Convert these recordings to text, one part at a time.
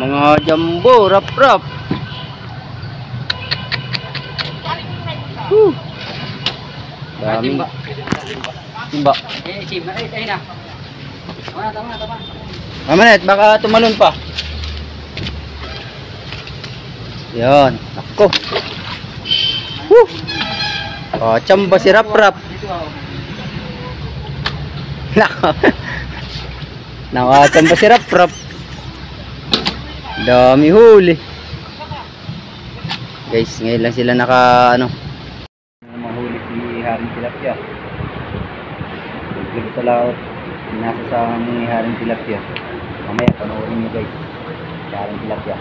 Mga jumbo, rap-rap. Daming timba. Ayun na. Tama na. Mamanet, baka tumalon pa. Yan, ako. Oh, chamba si rap-rap. Nako. Nakachamba si rap-rap. Dami huli. Guys, ngayon lang sila mahuli si Haring Tilapia. Bigla sa laot. Nasa sa ni Haring Tilapia. Mamaya panoorin nyo guys. Si Haring Tilapia.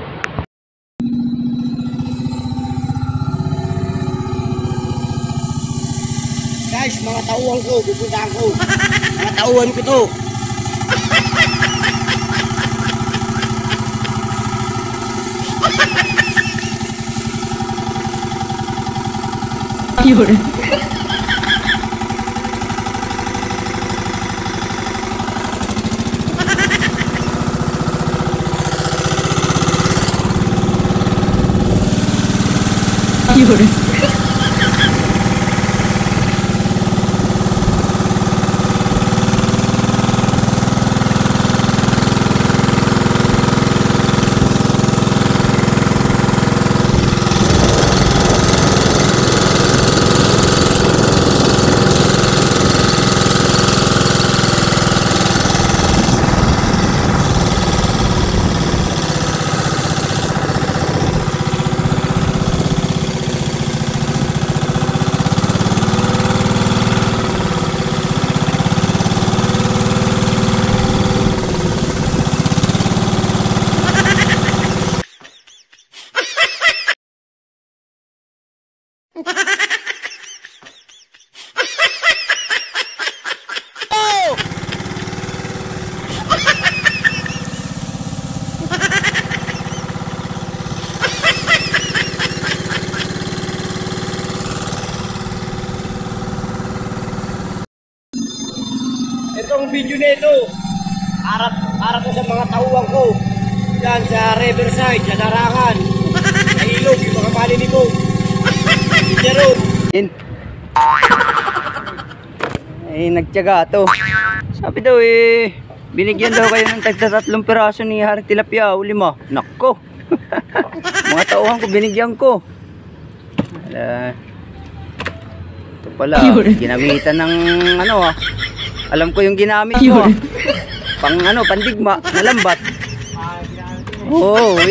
Guys, mga tauhan ko, pupuntahan ko. Mga tauhan ko to. Yun. Yun. Itong video na ito, para po sa mga tauhan ko. Yan sa Riverside, sa Darangan, sa Ilog, yung mga malinibog. Eh, nagtiyaga to. Sabi daw binigyan daw kayo ng tagta-3 piraso ni Haring Tilapia, uli mo. Nako. Mga tauhan ko, binigyan ko. Ito pala, ginamitan ng alam ko yung ginamit mo. Pandigma, nalambat. Oo,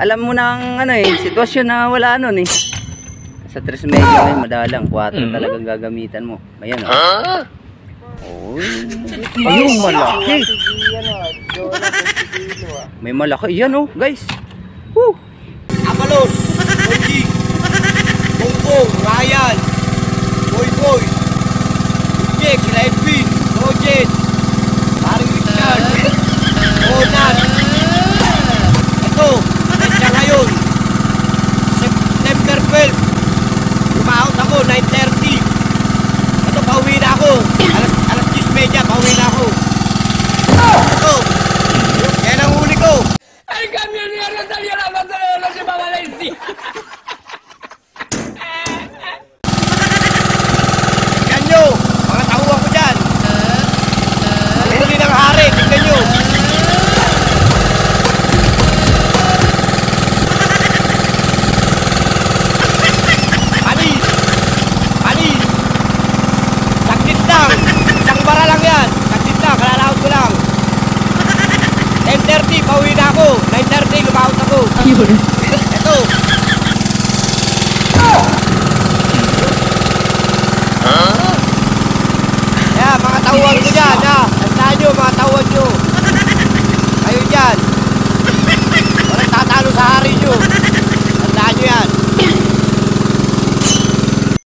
alam mo ng sitwasyon na wala sa 3 medyo madalang 4 talagang gagamitan mo. Ayan ayun, malaki. May malaki yan guys. Apalos, Oji, Bongbong, Ryan, Boy, Jake, sila Edwin, Rojet, Haring Richard, Onan. Ito, nandiyan ngayon, September 12, umahot ako, 9:30. Ito, pauwi na ako, alas 10:30, pauwi na ako. Ito, yan ang huli ko. Ay, kami niya na tayo na si Mama Lazy. Tignan nyo, mga tauhan ko dyan. Huli ng hari, tignan nyo. Palis. Sakit lang. Isang bara lang yan. Sakit lang, kalalahot ko lang. 10:30, pauwi na ako. 9:30, lumahot ako. Yun.